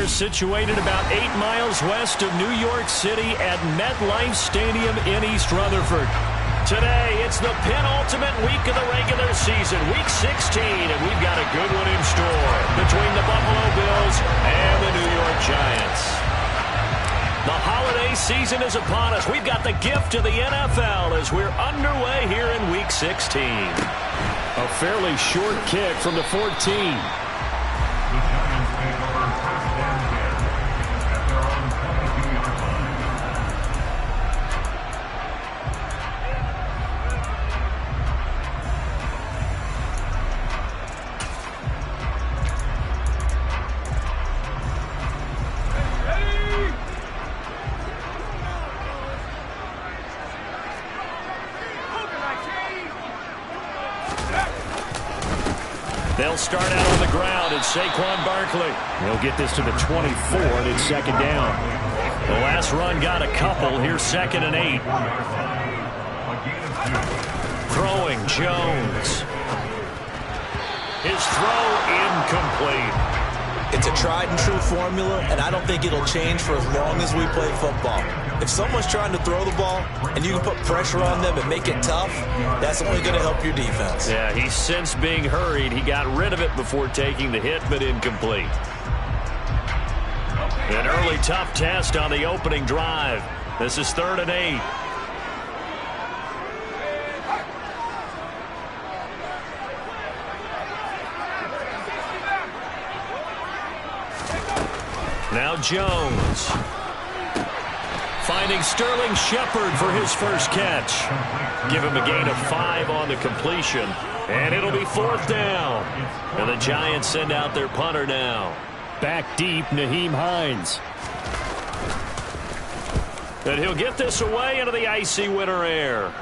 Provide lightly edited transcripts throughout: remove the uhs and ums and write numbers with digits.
They're situated about 8 miles west of New York City at MetLife Stadium in East Rutherford. Today, it's the penultimate week of the regular season, Week 16, and we've got a good one in store between the Buffalo Bills and the New York Giants. The holiday season is upon us. We've got the gift of the NFL as we're underway here in Week 16. A fairly short kick from the 14. They'll start out on the ground, and Saquon Barkley. He'll get this to the 24, and it's second down. The last run got a couple. Here's 2nd and 8. Throwing, Jones. His throw incomplete. It's a tried-and-true formula, and I don't think it'll change for as long as we play football. If someone's trying to throw the ball and you can put pressure on them and make it tough, that's only going to help your defense. Yeah, he's since being hurried. He got rid of it before taking the hit, but incomplete. An early tough test on the opening drive. This is 3rd and 8. Now Jones. Finding Sterling Shepard for his first catch. Give him a gain of 5 on the completion. And it'll be 4th down. And the Giants send out their punter now. Back deep, Nyheim Hines. And he'll get this away into the icy winter air.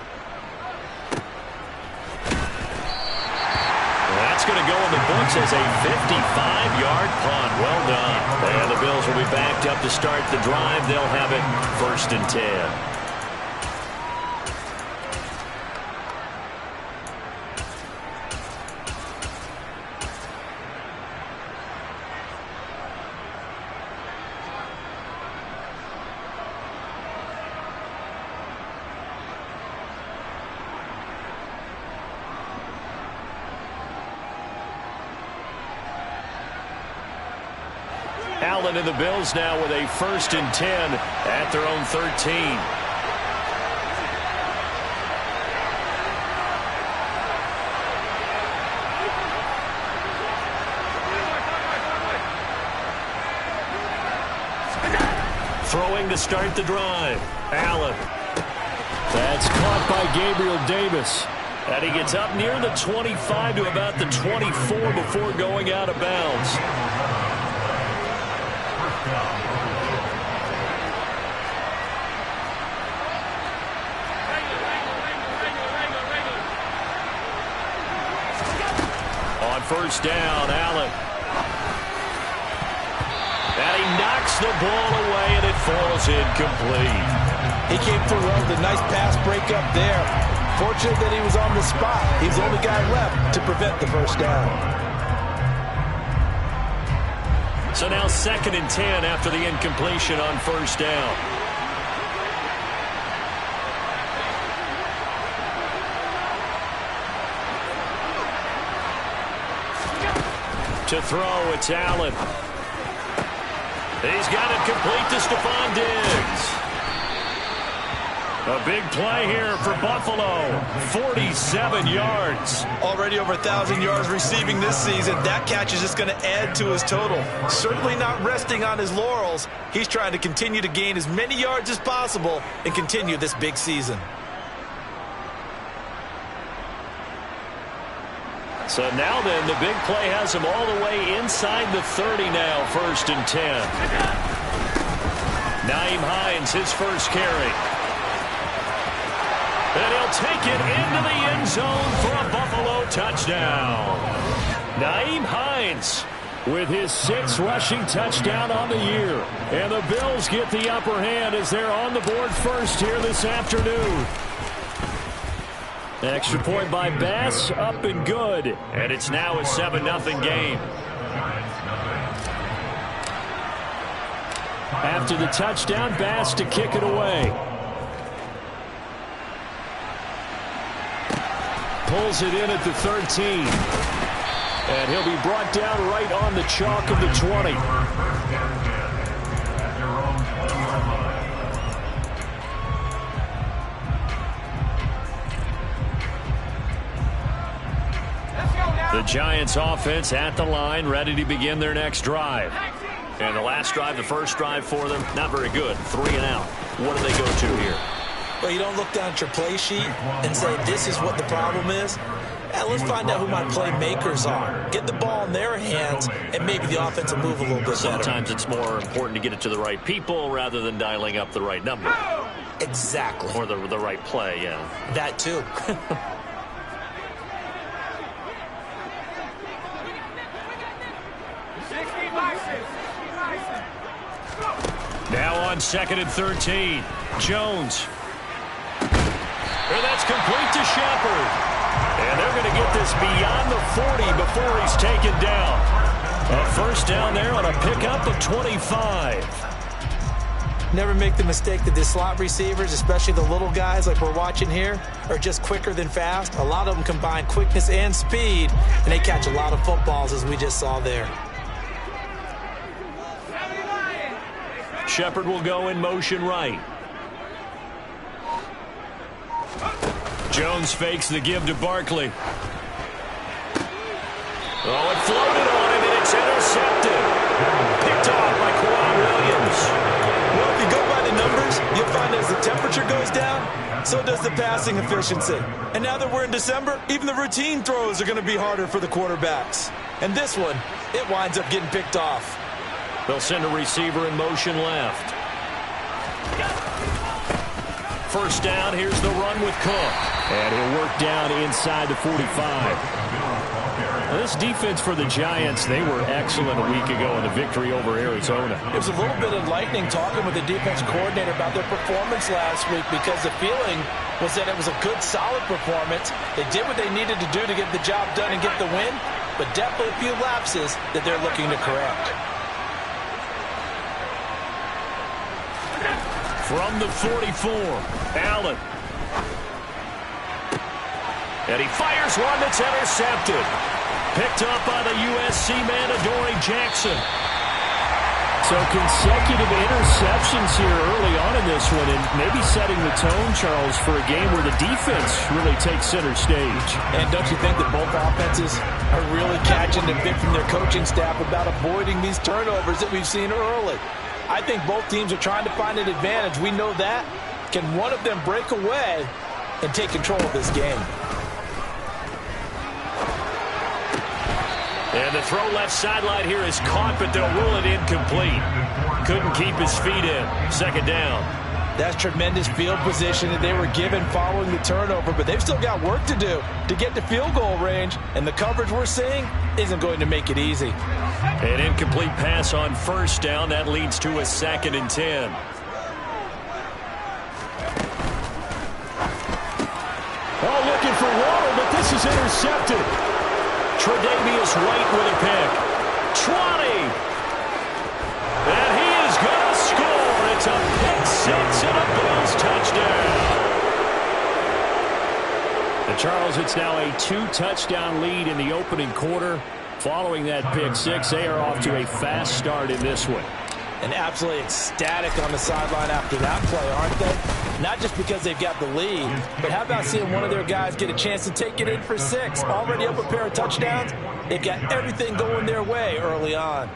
That's going to go in the books as a 55-yard punt. Well done. And the Bills will be backed up to start the drive. They'll have it 1st and 10. Allen and the Bills now with a 1st and 10 at their own 13. Throwing to start the drive. Allen. That's caught by Gabriel Davis. And he gets up near the 25 to about the 24 before going out of bounds. On 1st down, Allen. And he knocks the ball away, and it falls incomplete. He came through well with a nice pass breakup there. Fortunate that he was on the spot. He's the only guy left to prevent the first down. So now 2nd and 10 after the incompletion on 1st down. To throw, it's Allen. He's got it complete to Stephon Diggs. A big play here for Buffalo. 47 yards. Already over 1,000 yards receiving this season. That catch is just going to add to his total. Certainly not resting on his laurels. He's trying to continue to gain as many yards as possible and continue this big season. So now then, the big play has him all the way inside the 30 now, 1st and 10. Nyheim Hines, his first carry. And he'll take it into the end zone for a Buffalo touchdown. Nyheim Hines with his 6th rushing touchdown on the year. And the Bills get the upper hand as they're on the board first here this afternoon. Extra point by Bass, up and good. And it's now a 7-0 game. After the touchdown, Bass to kick it away. Pulls it in at the 13. And he'll be brought down right on the chalk of the 20. The Giants offense at the line, ready to begin their next drive. And the last drive, the first drive for them, not very good. 3 and out. What do they go to here? Well, you don't look down at your play sheet and say, this is what the problem is. Let's find out who my playmakers are. Get the ball in their hands, and maybe the offense will move a little bit Sometimes it's more important to get it to the right people rather than dialing up the right number. Exactly. Or the right play, yeah. That too. Now on 2nd and 13. Jones. And that's complete to Shepard. And they're going to get this beyond the 40 before he's taken down. A first down there on a pickup of 25. Never make the mistake that the slot receivers, especially the little guys like we're watching here, are just quicker than fast. A lot of them combine quickness and speed, and they catch a lot of footballs, as we just saw there. Shepard will go in motion right. Jones fakes the give to Barkley. Oh, it floated on him, and it's intercepted. Picked off by Kawhi Williams. Well, if you go by the numbers, you'll find as the temperature goes down, so does the passing efficiency. And now that we're in December, even the routine throws are going to be harder for the quarterbacks. And this one, it winds up getting picked off. They'll send a receiver in motion left. First down, here's the run with Cook. And he'll work down inside the 45. Now, this defense for the Giants, they were excellent a week ago in the victory over Arizona. It was a little bit enlightening talking with the defense coordinator about their performance last week, because the feeling was that it was a good, solid performance. They did what they needed to do to get the job done and get the win, but definitely a few lapses that they're looking to correct. From the 44, Allen. And he fires one that's intercepted. Picked up by the USC man, Adoree Jackson. So consecutive interceptions here early on in this one, and maybe setting the tone, Charles, for a game where the defense really takes center stage. And don't you think that both offenses are really catching the bit from their coaching staff about avoiding these turnovers that we've seen early? I think both teams are trying to find an advantage. We know that. Can one of them break away and take control of this game? And the throw left sideline here is caught, but they'll rule it incomplete. Couldn't keep his feet in. Second down. That's tremendous field position that they were given following the turnover, but they've still got work to do to get to field goal range, and the coverage we're seeing isn't going to make it easy. An incomplete pass on first down. That leads to a 2nd and 10. Oh, looking for Waddle, but this is intercepted. Tre'Davious White with a pick. 20. And he is going to score. It's a pick six and a Bills touchdown. And Charles, it's now a 2-touchdown lead in the opening quarter. Following that pick six, they are off to a fast start in this one. And absolutely ecstatic on the sideline after that play, aren't they? Not just because they've got the lead, but how about seeing one of their guys get a chance to take it in for 6? Already up a pair of touchdowns. They've got everything going their way early on.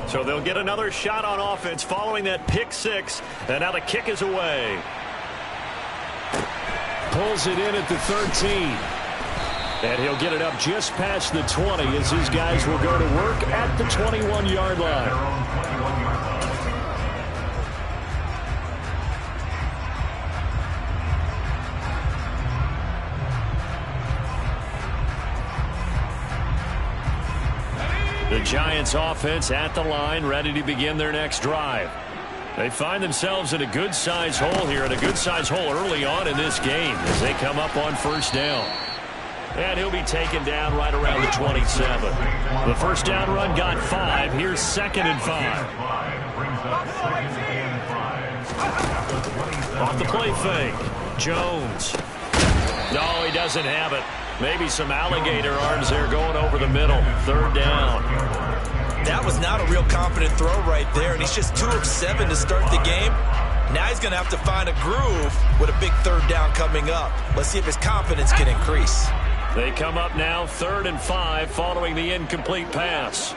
So they'll get another shot on offense following that pick six. And now the kick is away. Pulls it in at the 13. And he'll get it up just past the 20 as his guys will go to work at the 21-yard line. The Giants offense at the line, ready to begin their next drive. They find themselves in a good-sized hole here, and a good-sized hole early on in this game as they come up on first down. And he'll be taken down right around the 27. The first down run got 5. Here's 2nd and 5. Off the play fake. Jones. No, he doesn't have it. Maybe some alligator arms there going over the middle. 3rd down. That was not a real confident throw right there, and he's just 2 of 7 to start the game. Now he's going to have to find a groove with a big 3rd down coming up. Let's see if his confidence can increase. They come up now 3rd and 5 following the incomplete pass.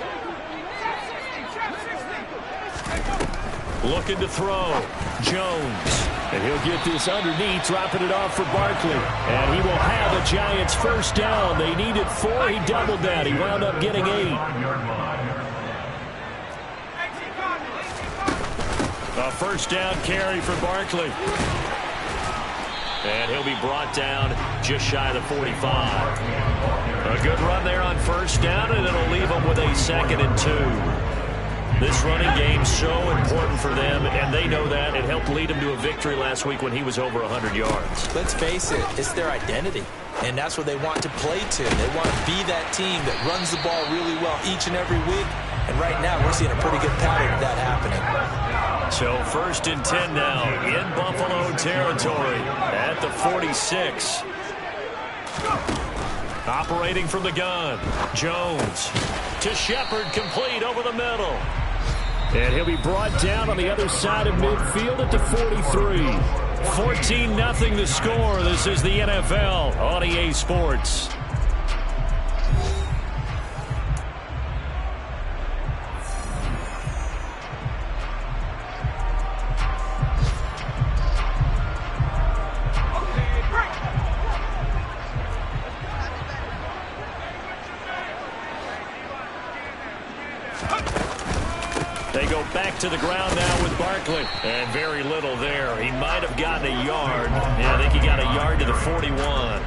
Looking to throw. Jones. And he'll get this underneath, dropping it off for Barkley. And he will have a Giants first down. They needed 4. He doubled that. He wound up getting 8. A first down carry for Barkley. And he'll be brought down just shy of the 45. A good run there on first down, and it'll leave them with a 2nd and 2. This running game so important for them, and they know that. It helped lead them to a victory last week when he was over 100 yards. Let's face it, it's their identity, and that's what they want to play to. They want to be that team that runs the ball really well each and every week, and right now we're seeing a pretty good pattern of that happening. So 1st and 10 now in Buffalo territory at the 46. Operating from the gun. Jones to Shepard, complete over the middle. And he'll be brought down on the other side of midfield at the 43. 14-0 the score. This is the NFL on EA Sports. They go back to the ground now with Barkley. And very little there. He might have gotten a yard. Yeah, I think he got a yard to the 41.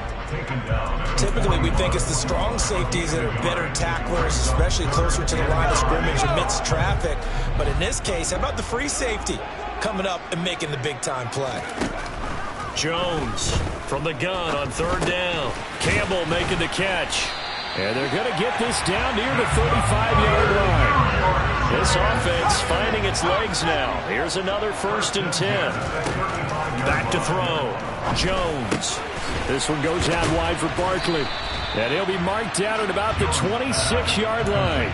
Typically, we think it's the strong safeties that are better tacklers, especially closer to the line of scrimmage amidst traffic. But in this case, how about the free safety coming up and making the big-time play? Jones from the gun on 3rd down. Campbell making the catch. And they're going to get this down near the 35-yard line. This offense finding its legs now. Here's another 1st and 10. Back to throw. Jones. This one goes out wide for Barkley. And he'll be marked down at about the 26-yard line.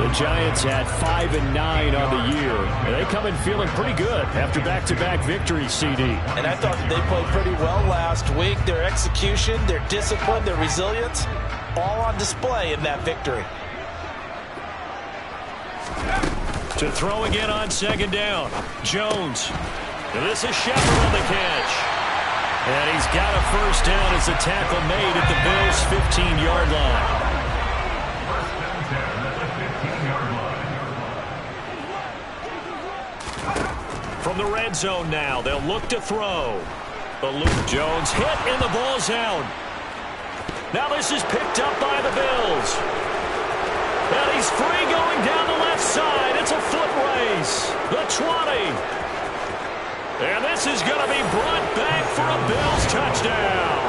The Giants had 5 and 9 on the year. And they come in feeling pretty good after back-to-back victories, CD. And I thought that they played pretty well last week. Their execution, their discipline, their resilience, all on display in that victory. To throw again on 2nd down. Jones. And this is Shepard on the catch. And he's got a first down as a tackle made at the Bills' 15-yard line. From the red zone now, they'll look to throw. But Luke Jones hit and the ball's out. Now this is picked up by the Bills. And he's free going down the left side. It's a foot race. The 20. And this is going to be brought back for a Bills touchdown.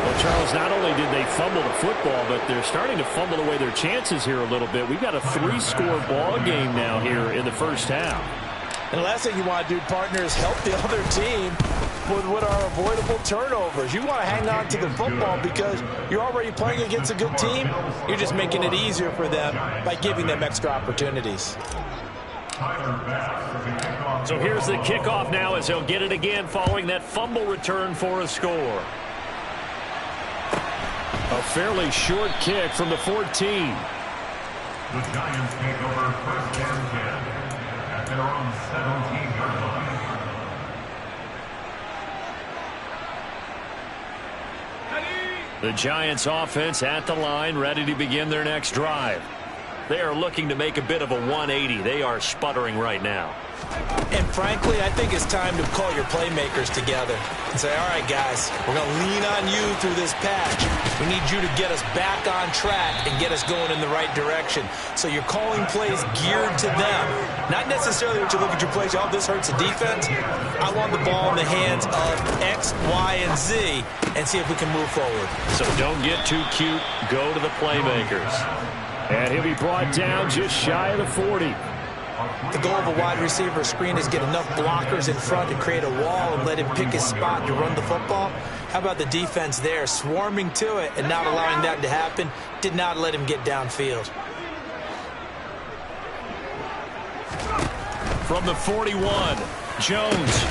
Well, Charles, not only did they fumble the football, but they're starting to fumble away their chances here a little bit. We've got a 3-score ball game now here in the first half. And the last thing you want to do, partner, is help the other team with what are avoidable turnovers. You want to hang on to the football because you're already playing against a good team. You're just making it easier for them by giving them extra opportunities. So here's the kickoff now as they'll get it again following that fumble return for a score. A fairly short kick from the 14. The Giants take over 1st and 10 at their own 17-yard line. The Giants offense at the line, ready to begin their next drive. They are looking to make a bit of a 180. They are sputtering right now. And frankly, I think it's time to call your playmakers together and say, all right, guys, we're going to lean on you through this patch. We need you to get us back on track and get us going in the right direction. So you're calling plays geared to them. Not necessarily what you look at your plays, oh, this hurts the defense. I want the ball in the hands of X, Y, and Z and see if we can move forward. So don't get too cute. Go to the playmakers. And he'll be brought down just shy of the 40. The goal of a wide receiver screen is get enough blockers in front to create a wall and let him pick his spot to run the football. How about the defense there, swarming to it and not allowing that to happen? Did not let him get downfield. From the 41, Jones.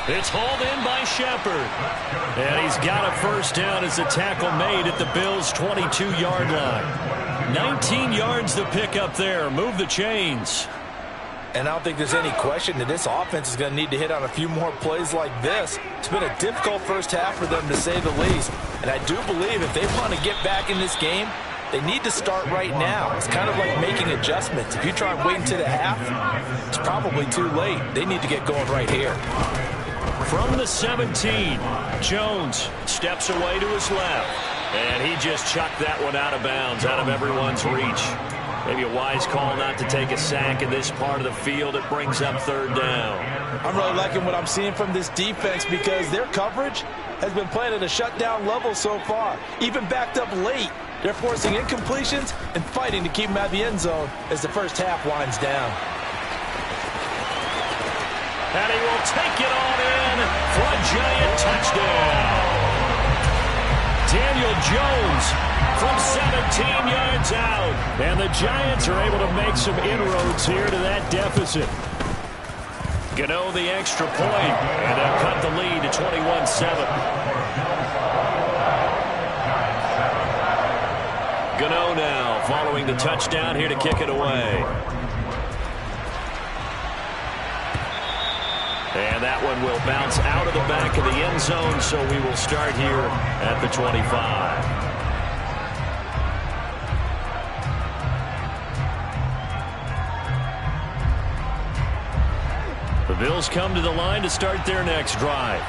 It's hauled in by Shepard. And he's got a first down as the tackle made at the Bills' 22-yard line. 19 yards to pick up there. Move the chains. And I don't think there's any question that this offense is going to need to hit on a few more plays like this. It's been a difficult first half for them, to say the least. And I do believe if they want to get back in this game, they need to start right now. It's kind of like making adjustments. If you try and wait until the half, it's probably too late. They need to get going right here. From the 17, Jones steps away to his left. And he just chucked that one out of bounds, out of everyone's reach. Maybe a wise call not to take a sack in this part of the field. It brings up third down. I'm really liking what I'm seeing from this defense because their coverage has been playing at a shutdown level so far. Even backed up late, they're forcing incompletions and fighting to keep them out of the end zone as the first half winds down. And he will take it on in for a Giant touchdown. Daniel Jones from 17 yards out. And the Giants are able to make some inroads here to that deficit. Gano the extra point, and they'll cut the lead to 21-7. Gano now following the touchdown here to kick it away. And that one will bounce out of the back of the end zone, so we will start here at the 25. The Bills come to the line to start their next drive.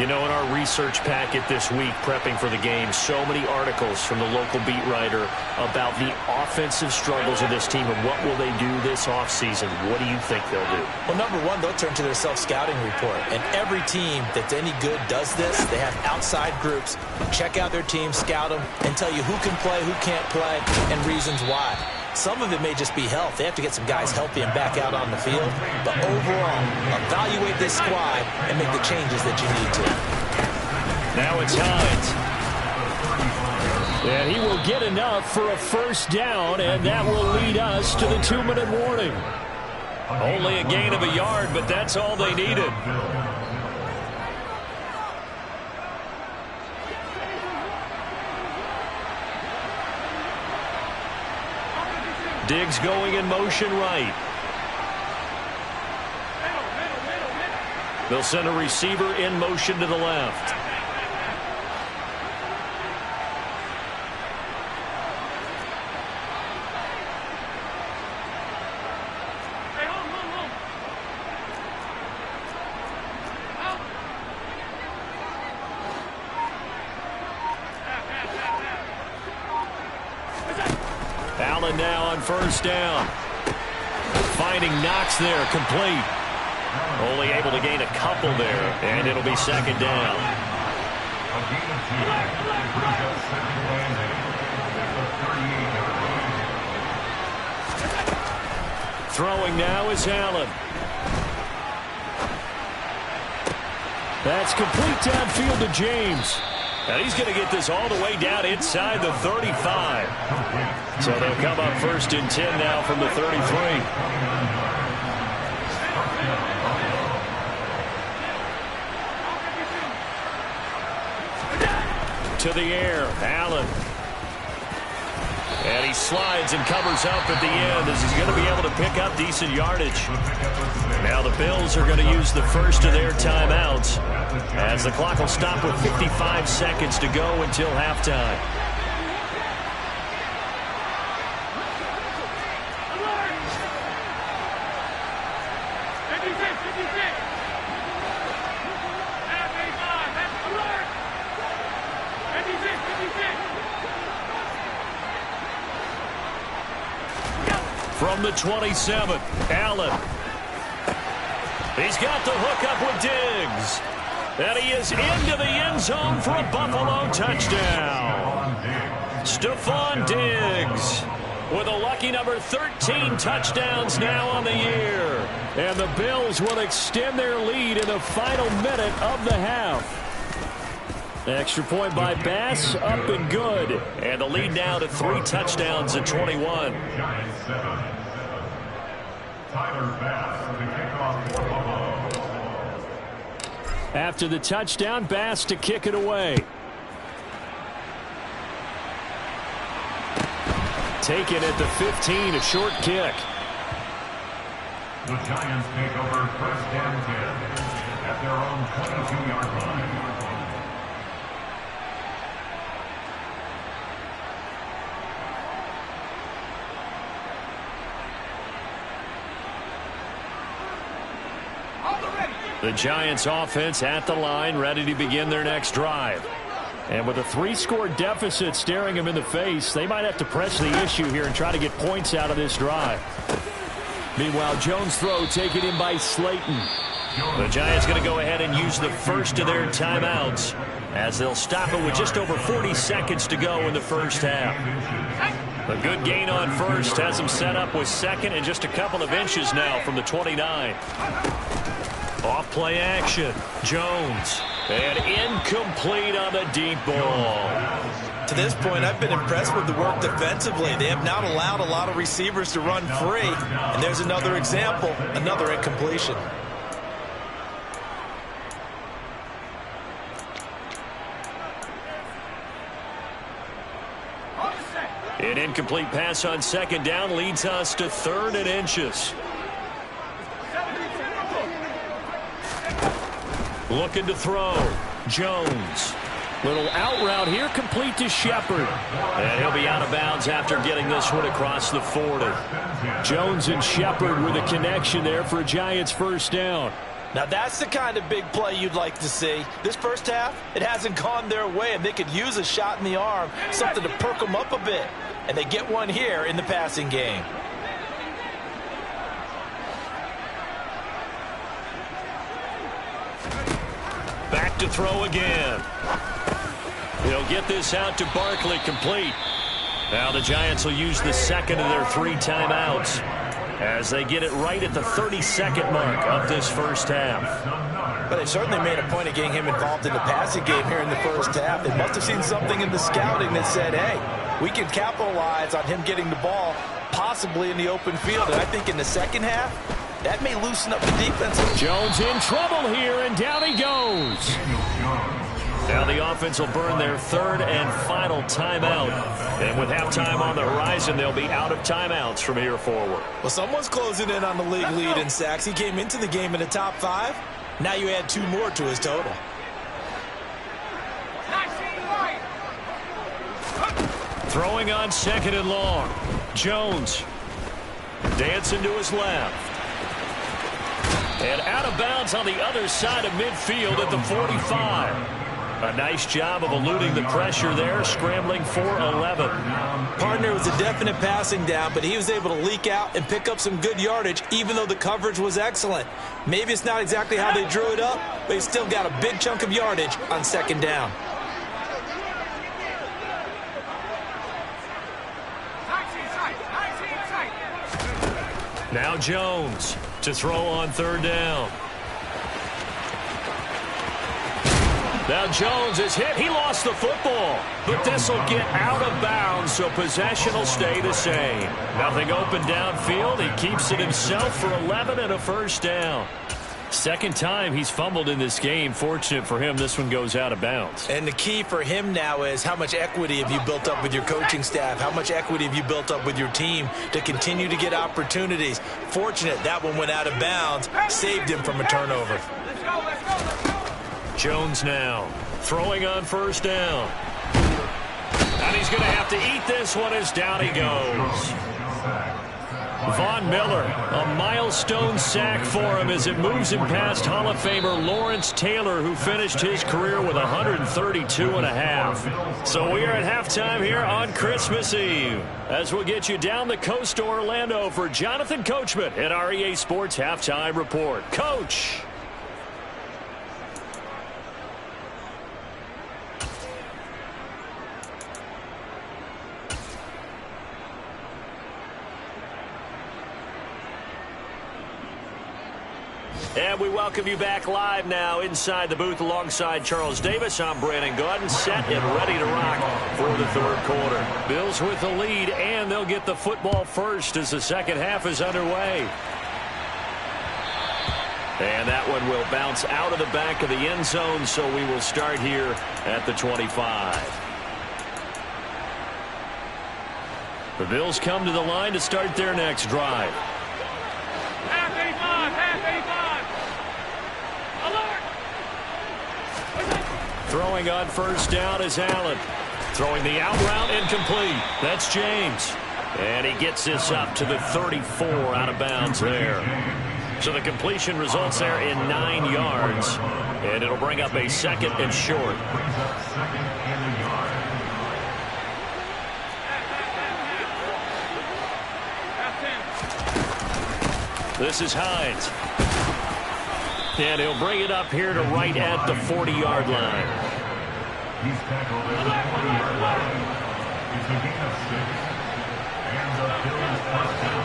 You know, in our research packet this week, prepping for the game, so many articles from the local beat writer about the offensive struggles of this team and what will they do this offseason. What do you think they'll do? Well, number one, they'll turn to their self-scouting report. And every team that's any good does this. They have outside groups, check out their team, scout them, and tell you who can play, who can't play, and reasons why. Some of it may just be health. They have to get some guys healthy and back out on the field. But overall, evaluate this squad and make the changes that you need to. Now it's Hines. And he will get enough for a first down, and that will lead us to the 2-minute warning. Only a gain of a yard, but that's all they needed. Diggs going in motion right. They'll send a receiver in motion to the left. Allen now on first down. Finding Knox there, complete. Only able to gain a couple there, and it'll be second down. Throwing now is Allen. That's complete downfield to James. And he's going to get this all the way down inside the 35. So they'll come up first and 10 now from the 33. To the air, Allen. And he slides and covers up at the end as he's going to be able to pick up decent yardage. Now the Bills are going to use the first of their timeouts as the clock will stop with 55 seconds to go until halftime. From the 27, Allen. He's got the hook up with Diggs. And he is into the end zone for a Buffalo touchdown. Stephon Diggs with a lucky number 13 touchdowns now on the year. And the Bills will extend their lead in the final minute of the half. Extra point by Bass, up and good. And the lead now to 3 touchdowns at 21. After the touchdown, Bass to kick it away. Taken at the 15, a short kick. The Giants take over first and 10 at their own 22-yard line. The Giants offense at the line, ready to begin their next drive. And with a 3-score deficit staring them in the face, they might have to press the issue here and try to get points out of this drive. Meanwhile, Jones' throw taken in by Slayton. The Giants going to go ahead and use the first of their timeouts as they'll stop it with just over 40 seconds to go in the first half. A good gain on first has them set up with second and just a couple of inches now from the 29. Off play action. Jones. And incomplete on the deep ball. To this point, I've been impressed with the work defensively. They have not allowed a lot of receivers to run free. And there's another example, another incompletion. An incomplete pass on second down leads us to 3rd and inches. Looking to throw. Jones. Little out route here, complete to Shepard. And he'll be out of bounds after getting this one across the 40. Jones and Shepard with a connection there for a Giants first down. Now that's the kind of big play you'd like to see. This first half, it hasn't gone their way, and they could use a shot in the arm, something to perk them up a bit. And they get one here in the passing game. Back to throw again. He'll get this out to Barkley, complete. Now the Giants will use the second of their 3 timeouts as they get it right at the 32nd mark of this first half. But they certainly made a point of getting him involved in the passing game here in the first half. They must have seen something in the scouting that said, hey, we can capitalize on him getting the ball possibly in the open field. And I think in the second half, that may loosen up the defense. Jones in trouble here, and down he goes. Now the offense will burn their 3rd and final timeout. And with halftime on the horizon, they'll be out of timeouts from here forward. Well, someone's closing in on the league lead in sacks. He came into the game in the top 5. Now you add 2 more to his total. Throwing on second and long. Jones dancing to his left. And out of bounds on the other side of midfield at the 45. A nice job of eluding the pressure there, scrambling for 11. Partner was a definite passing down, but he was able to leak out and pick up some good yardage, even though the coverage was excellent. Maybe it's not exactly how they drew it up, but he still got a big chunk of yardage on second down. Now Jones to throw on 3rd down. Now Jones is hit. He lost the football. But this will get out of bounds, so possession will stay the same. Nothing open downfield. He keeps it himself for 11 and a first down. Second time he's fumbled in this game. Fortunate for him, this one goes out of bounds. And the key for him now is how much equity have you built up with your coaching staff? How much equity have you built up with your team to continue to get opportunities? Fortunate that one went out of bounds, saved him from a turnover. Jones now throwing on first down. And he's going to have to eat this one as down he goes. Von Miller, a milestone sack for him as it moves him past Hall of Famer Lawrence Taylor, who finished his career with 132.5. So we are at halftime here on Christmas Eve, as we'll get you down the coast to Orlando for Jonathan Coachman at our EA Sports Halftime Report. Coach. And we welcome you back live now inside the booth alongside Charles Davis. I'm Brandon Gaudin, set and ready to rock for the third quarter. Bills with the lead, and they'll get the football first as the second half is underway. And that one will bounce out of the back of the end zone, so we will start here at the 25. The Bills come to the line to start their next drive. Throwing on first down is Allen. Throwing the out route incomplete. That's James. And he gets this up to the 34 out of bounds there. So the completion results there in 9 yards. And it'll bring up a second and short. This is Hines. And he'll bring it up here to right at the 40-yard line. He's tackled at the 40-yard line. It's a gain of 6. And the Bills first down.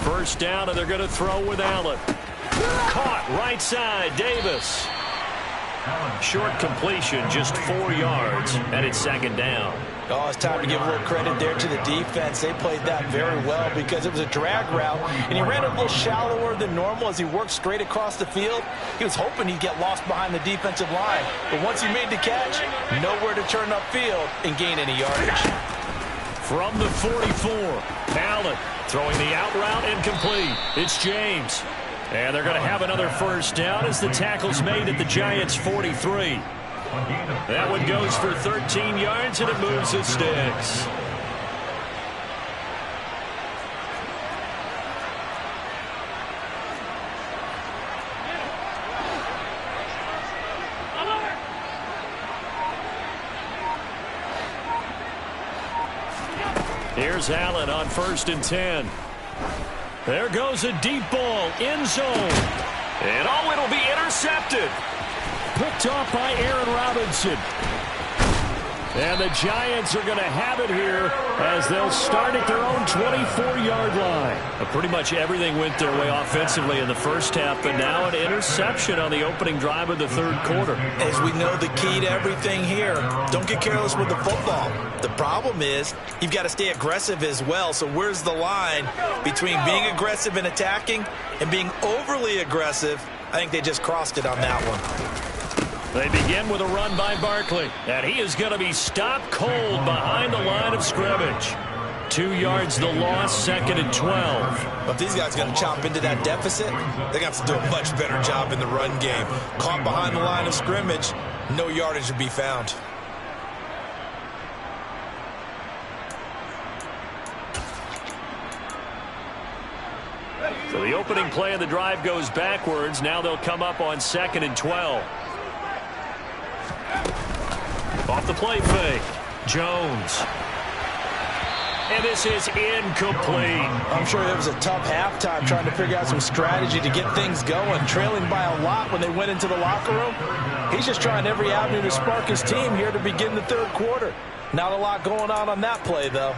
First down, and they're going to throw with Allen. Caught right side, Davis. Short completion, just 4 yards, and it's second down. Oh, it's time to give a little credit there to the defense. They played that very well because it was a drag route, and he ran a little shallower than normal as he worked straight across the field. He was hoping he'd get lost behind the defensive line, but once he made the catch, nowhere to turn upfield and gain any yardage. From the 44, Allen throwing the out route incomplete. It's James. And they're going to have another first down as the tackle's made at the Giants' 43. That one goes for 13 yards, and it moves the sticks. Here's Allen on 1st and 10. There goes a deep ball, end zone. And oh, it'll be intercepted. Picked off by Aaron Robinson. And the Giants are going to have it here as they'll start at their own 24-yard line. Pretty much everything went their way offensively in the first half, but now an interception on the opening drive of the third quarter. As we know, the key to everything here, don't get careless with the football. The problem is you've got to stay aggressive as well. So where's the line between being aggressive and attacking and being overly aggressive? I think they just crossed it on that one. They begin with a run by Barkley, and he is going to be stopped cold behind the line of scrimmage. 2 yards the loss, 2nd and 12. But if these guys are going to chop into that deficit, they're going to have to do a much better job in the run game. Caught behind the line of scrimmage, no yardage to be found. So the opening play of the drive goes backwards. Now they'll come up on 2nd and 12. Off the play fake, Jones. And this is incomplete. I'm sure it was a tough halftime trying to figure out some strategy to get things going. Trailing by a lot when they went into the locker room. He's just trying every avenue to spark his team here to begin the third quarter. Not a lot going on that play, though.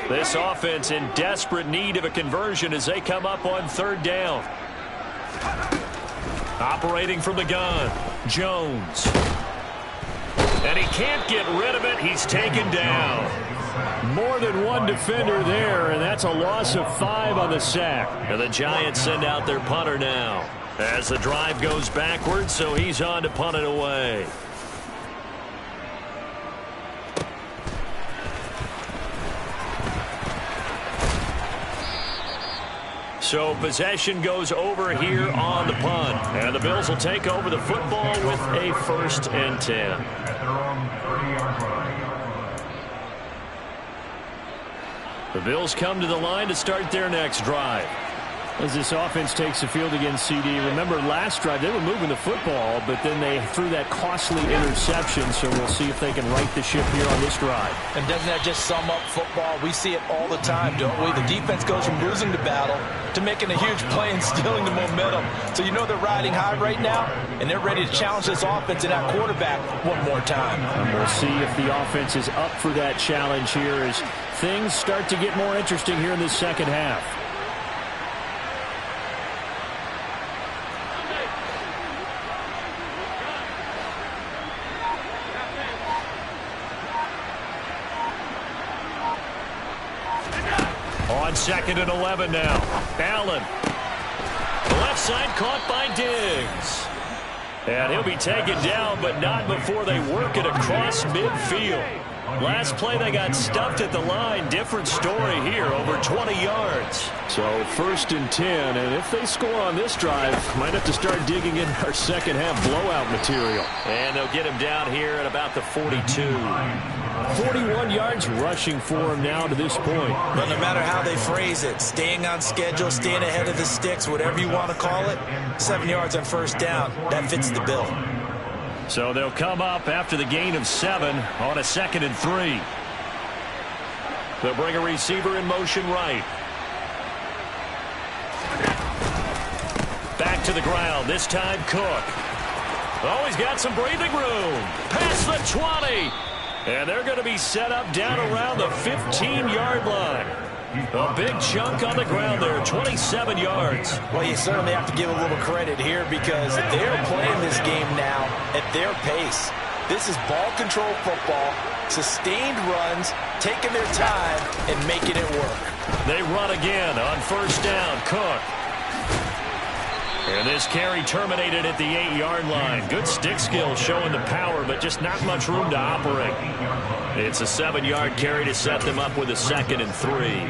This offense in desperate need of a conversion as they come up on 3rd down. Operating from the gun, Jones. And he can't get rid of it. He's taken down. More than one defender there, and that's a loss of 5 on the sack. And the Giants send out their punter now as the drive goes backwards, so he's on to punt it away. So possession goes over here on the punt. And the Bills will take over the football with a 1st and 10. At their own 30-yard line. The Bills come to the line to start their next drive. As this offense takes the field against CD, remember last drive they were moving the football, but then they threw that costly interception, so we'll see if they can right the ship here on this drive. And doesn't that just sum up football? We see it all the time, don't we? The defense goes from losing the battle to making a huge play and stealing the momentum. So you know they're riding high right now, and they're ready to challenge this offense and that quarterback one more time. And we'll see if the offense is up for that challenge here as things start to get more interesting here in the second half. On 2nd and 11 now. Allen. The left side caught by Diggs. And he'll be taken down, but not before they work it across midfield. Last play they got stuffed at the line. Different story here, over 20 yards. So 1st and 10, and if they score on this drive, might have to start digging in our second half blowout material. And they'll get him down here at about the 42. 41 yards rushing for him now to this point. But no matter how they phrase it, staying on schedule, staying ahead of the sticks, whatever you want to call it, 7 yards on 1st down, that fits the bill. So they'll come up after the gain of 7 on a 2nd and 3. They'll bring a receiver in motion right. Back to the ground, this time Cook. Oh, he's got some breathing room. Past the 20. And they're going to be set up down around the 15-yard line. A big chunk on the ground there, 27 yards. Well, you certainly have to give a little credit here because they're playing this game now at their pace. This is ball control football, sustained runs, taking their time and making it work. They run again on 1st down. Cook. And this carry terminated at the 8-yard line. Good stick skill showing the power, but just not much room to operate. It's a 7-yard carry to set them up with a 2nd and 3.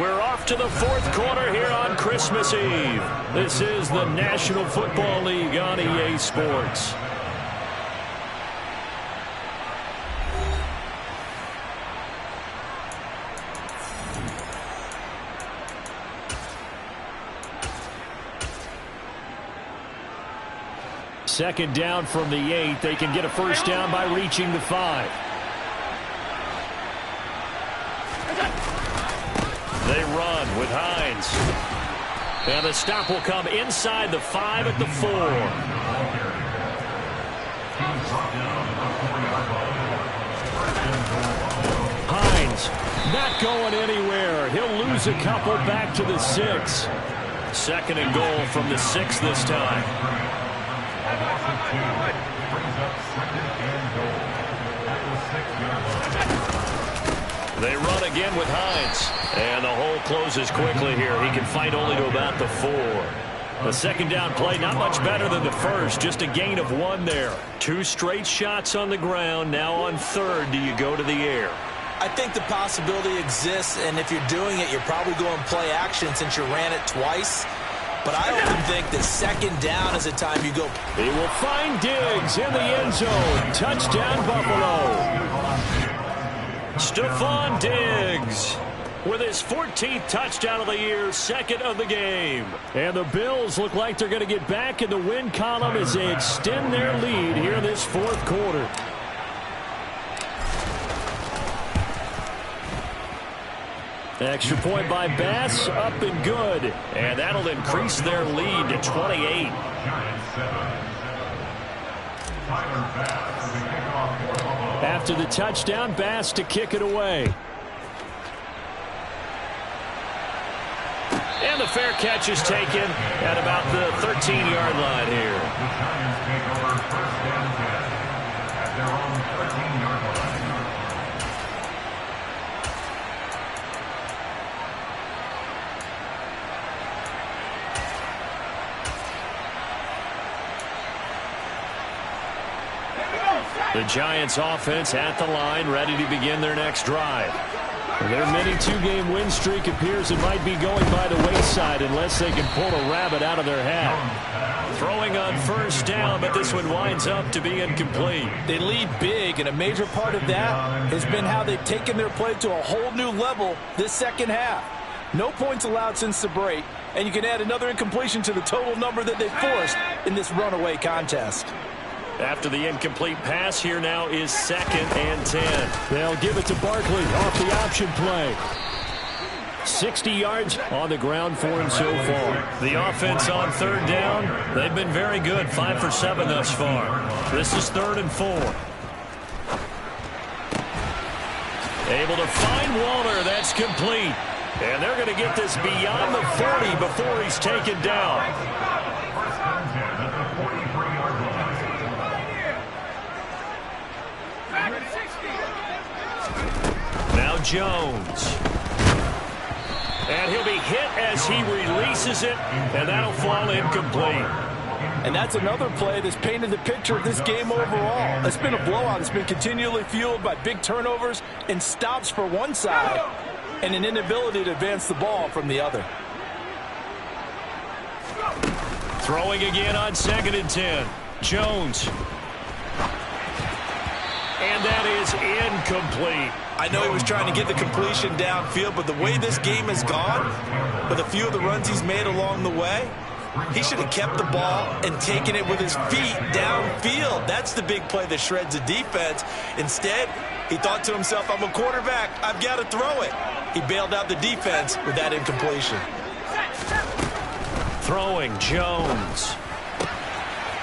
We're off to the 4th quarter here on Christmas Eve. This is the National Football League on EA Sports. Second down from the 8. They can get a 1st down by reaching the 5. They run with Hines. And the stop will come inside the 5 at the 4. Hines not going anywhere. He'll lose a couple back to the 6. 2nd and goal from the 6 this time. They run again with Hines. And the hole closes quickly here. He can fight only to about the 4. The 2nd down play, not much better than the 1st. Just a gain of 1 there. 2 straight shots on the ground. Now on 3rd, do you go to the air? I think the possibility exists, and if you're doing it, you're probably going play action since you ran it twice. But I often think that 2nd down is a time you go. He will find Diggs in the end zone. Touchdown, Buffalo. Stephon Diggs with his 14th touchdown of the year, 2nd of the game. And the Bills look like they're going to get back in the win column as they extend their lead here in this 4th quarter. Extra point by Bass, up and good. And that'll increase their lead to 28. After the touchdown, Bass to kick it away. And the fair catch is taken at about the 13-yard line here. The Giants take over first and 10 at their own 13-yard line. The Giants offense at the line, ready to begin their next drive. Their mini two-game win streak appears it might be going by the wayside unless they can pull a rabbit out of their hat. Throwing on first down, but this one winds up to be incomplete. They lead big, and a major part of that has been how they've taken their play to a whole new level this second half. No points allowed since the break, and you can add another incompletion to the total number that they forced in this runaway contest. After the incomplete pass, here now is 2nd and 10. They'll give it to Barkley off the option play. 60 yards on the ground for him so far. The offense on 3rd down, they've been very good, 5 for 7 thus far. This is 3rd and 4. Able to find Waller, that's complete. And they're going to get this beyond the 40 before he's taken down. First and 10 at the 43-yard line. Now Jones. And he'll be hit as he releases it, and that'll fall incomplete. And that's another play that's painted the picture of this game overall. It's been a blowout. It's been continually fueled by big turnovers and stops for one side and an inability to advance the ball from the other. Throwing again on 2nd and 10. Jones. And that is incomplete. I know he was trying to get the completion downfield, but the way this game has gone, with a few of the runs he's made along the way, he should have kept the ball and taken it with his feet downfield. That's the big play that shreds the defense. Instead, he thought to himself, I'm a quarterback, I've got to throw it. He bailed out the defense with that incompletion. Throwing, Jones.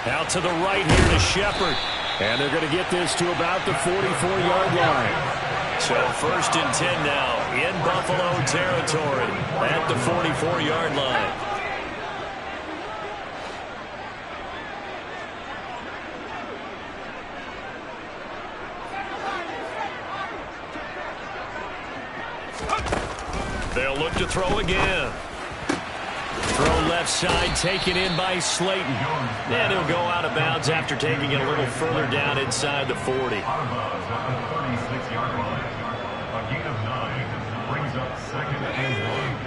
Out to the right here to Shepard. And they're going to get this to about the 44-yard line. So 1st and 10 now in Buffalo territory at the 44-yard line. They'll look to throw again. Throw left side, taken in by Slayton. And he'll go out of bounds after taking it a little further down inside the 40. Out of bounds at the 36-yard line. A gain of 9 brings up 2nd and 1.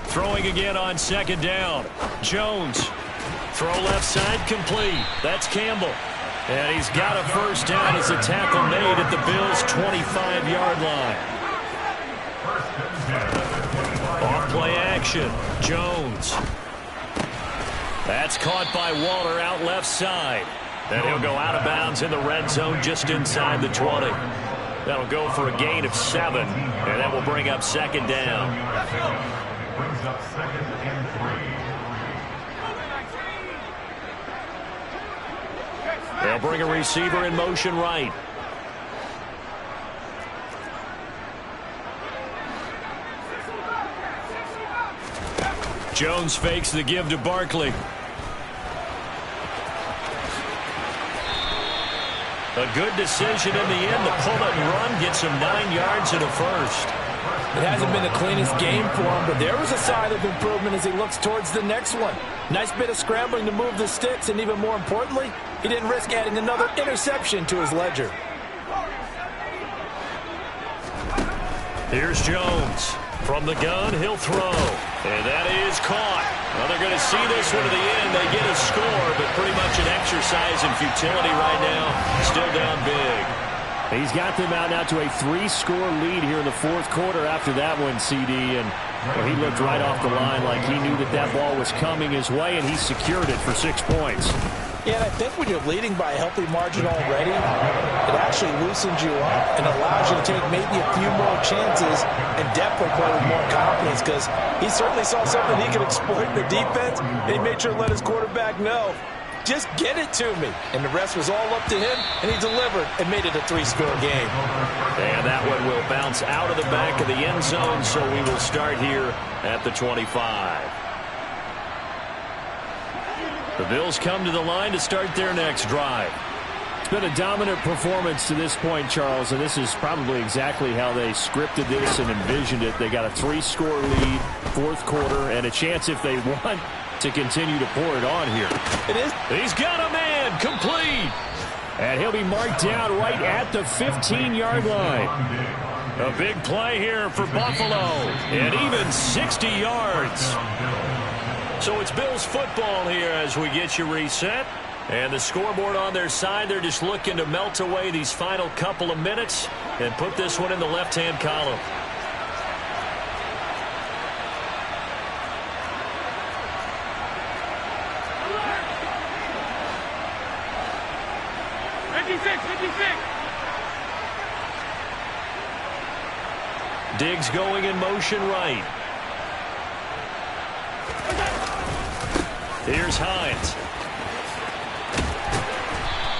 Throwing again on 2nd down. Jones. Throw left side complete. That's Campbell. And he's got a first down as a tackle made at the Bills' 25-yard line. Off play action. Jones. That's caught by Waller out left side. And he'll go out of bounds in the red zone just inside the 20. That'll go for a gain of 7. And that will bring up 2nd down. Brings up 2nd and 3. They'll bring a receiver in motion right. Jones fakes the give to Barkley. A good decision in the end to pull it and run, gets him 9 yards and a first. It hasn't been the cleanest game for him, but there was a sign of improvement as he looks towards the next one. Nice bit of scrambling to move the sticks, and even more importantly, he didn't risk adding another interception to his ledger. Here's Jones. From the gun, he'll throw. And that is caught. Well, they're going to see this one to the end. They get a score, but pretty much an exercise in futility right now. Still down big. He's got them out now to a 3-score lead here in the 4th quarter after that one, CD. And well, he looked right off the line like he knew that that ball was coming his way, and he secured it for 6 points. Yeah, and I think when you're leading by a healthy margin already, it actually loosens you up and allows you to take maybe a few more chances and definitely play with more confidence, because he certainly saw something he could exploit in the defense, and he made sure to let his quarterback know, just get it to me. And the rest was all up to him, and he delivered and made it a 3-score game. And that one will bounce out of the back of the end zone, so we will start here at the 25. The Bills come to the line to start their next drive. It's been a dominant performance to this point, Charles, and this is probably exactly how they scripted this and envisioned it. They got a 3-score lead, fourth quarter, and a chance, if they want, to continue to pour it on here. It is. He's got a man, complete. And he'll be marked down right at the 15-yard line. A big play here for Buffalo, and even 60 yards. So it's Bills football here as we get you reset. And the scoreboard on their side, they're just looking to melt away these final couple of minutes and put this one in the left-hand column. Diggs going in motion right. Here's Hines.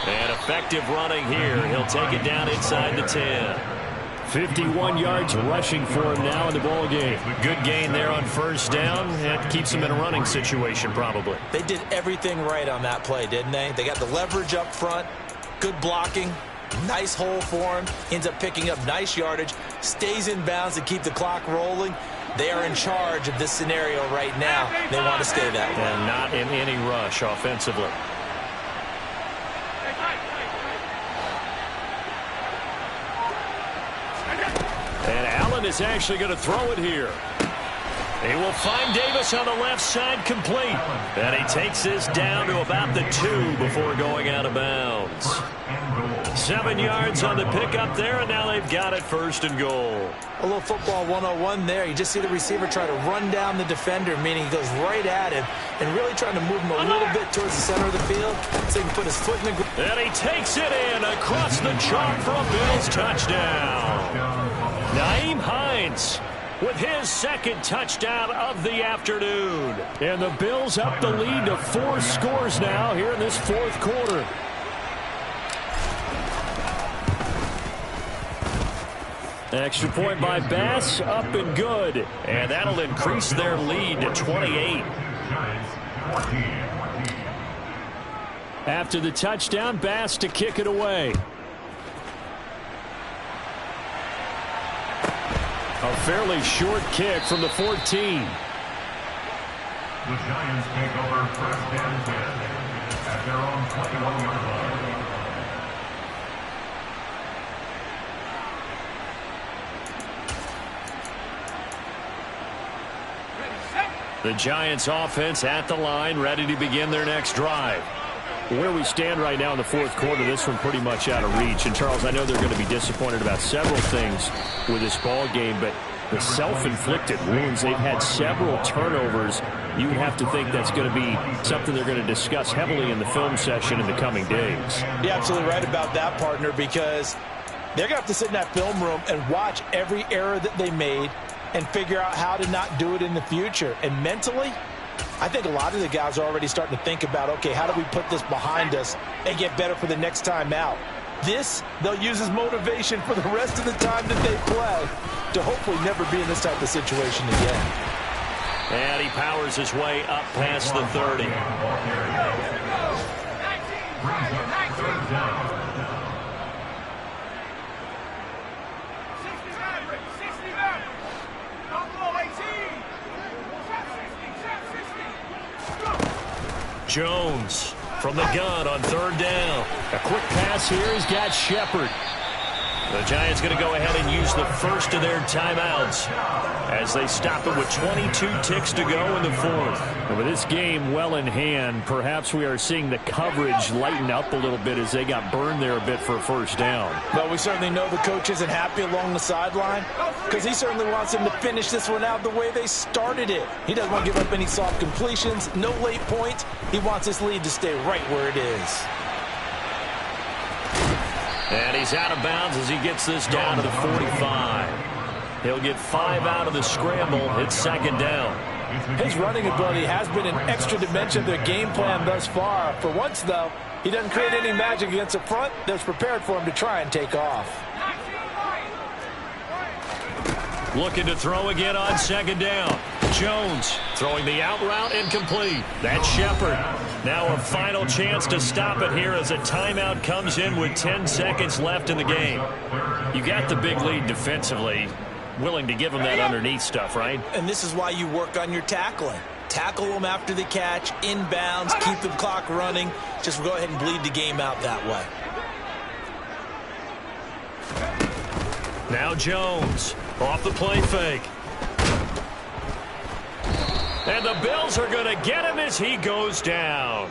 And effective running here. He'll take it down inside the 10. 51 yards rushing for him now in the ball game. Good gain there on first down. That keeps him in a running situation probably. They did everything right on that play, didn't they? They got the leverage up front, good blocking, nice hole for him, ends up picking up nice yardage, stays in bounds to keep the clock rolling. They are in charge of this scenario right now. They want to stay that way. And not in any rush offensively. And Allen is actually going to throw it here. He will find Davis on the left side, complete. And he takes this down to about the 2 before going out of bounds. 7 yards on the pickup there, and now they've got it first and goal. A little football 101 there. You just see the receiver try to run down the defender, meaning he goes right at him and really trying to move him a little bit towards the center of the field so he can put his foot in the ground. And he takes it in across the chalk for a Bills touchdown. Nyheim Hines with his second touchdown of the afternoon. And the Bills up the lead to 4 scores now here in this fourth quarter. Extra point by Bass, up and good. And that'll increase their lead to 28. After the touchdown, Bass to kick it away. A fairly short kick from the 14. The Giants take over first and 10 at their own 21-yard line. The Giants offense at the line, ready to begin their next drive. Where we stand right now in the fourth quarter, this one pretty much out of reach. And, Charles, I know they're going to be disappointed about several things with this ball game, but the self-inflicted wounds, they've had several turnovers. You would have to think that's going to be something they're going to discuss heavily in the film session in the coming days. You're absolutely right about that, partner, because they're going to have to sit in that film room and watch every error that they made and figure out how to not do it in the future. And mentally, I think a lot of the guys are already starting to think about, okay, how do we put this behind us and get better for the next time out? This, they'll use as motivation for the rest of the time that they play to hopefully never be in this type of situation again. And he powers his way up past the 30. Jones from the gun on third down. A quick pass here. He's got Shepard. The Giants going to go ahead and use the first of their timeouts as they stop it with 22 ticks to go in the fourth. And with this game well in hand, perhaps we are seeing the coverage lighten up a little bit as they got burned there a bit for a first down. But we certainly know the coach isn't happy along the sideline because he certainly wants them to finish this one out the way they started it. He doesn't want to give up any soft completions, no late points. He wants his lead to stay right where it is. And he's out of bounds as he gets this down to the 45. He'll get 5 out of the scramble. It's second down. His running ability has been an extra dimension of their game plan thus far. For once, though, he doesn't create any magic against the front that's prepared for him to try and take off. Looking to throw again on second down. Jones throwing the out route incomplete. That's Shepard. Now a final chance to stop it here as a timeout comes in with 10 seconds left in the game. You got the big lead defensively. Willing to give them that underneath stuff, right? And this is why you work on your tackling. Tackle them after the catch, inbounds, keep the clock running. Just go ahead and bleed the game out that way. Now Jones off the play fake. And the Bills are going to get him as he goes down.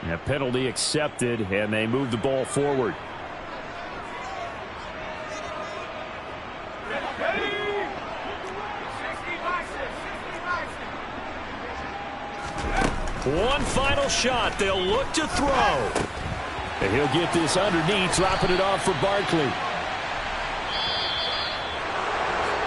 A penalty accepted, and they move the ball forward. One final shot. They'll look to throw. And he'll get this underneath, dropping it off for Barkley.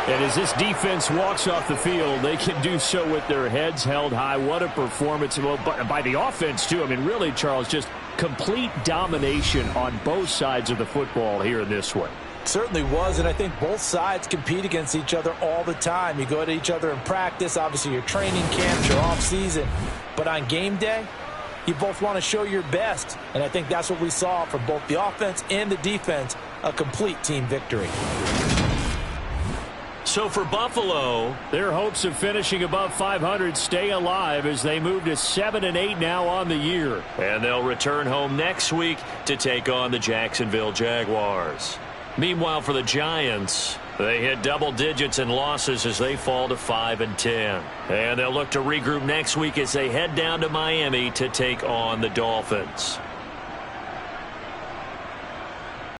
And as this defense walks off the field, they can do so with their heads held high. What a performance by the offense, too. I mean, really, Charles, just complete domination on both sides of the football here in this one. Certainly was, and I think both sides compete against each other all the time. You go at each other in practice, obviously your training camps, your off-season. But on game day, you both want to show your best. And I think that's what we saw from both the offense and the defense, a complete team victory. So for Buffalo, their hopes of finishing above 500 stay alive as they move to 7-8 now on the year. And they'll return home next week to take on the Jacksonville Jaguars. Meanwhile, for the Giants, they hit double digits in losses as they fall to 5-10. And they'll look to regroup next week as they head down to Miami to take on the Dolphins.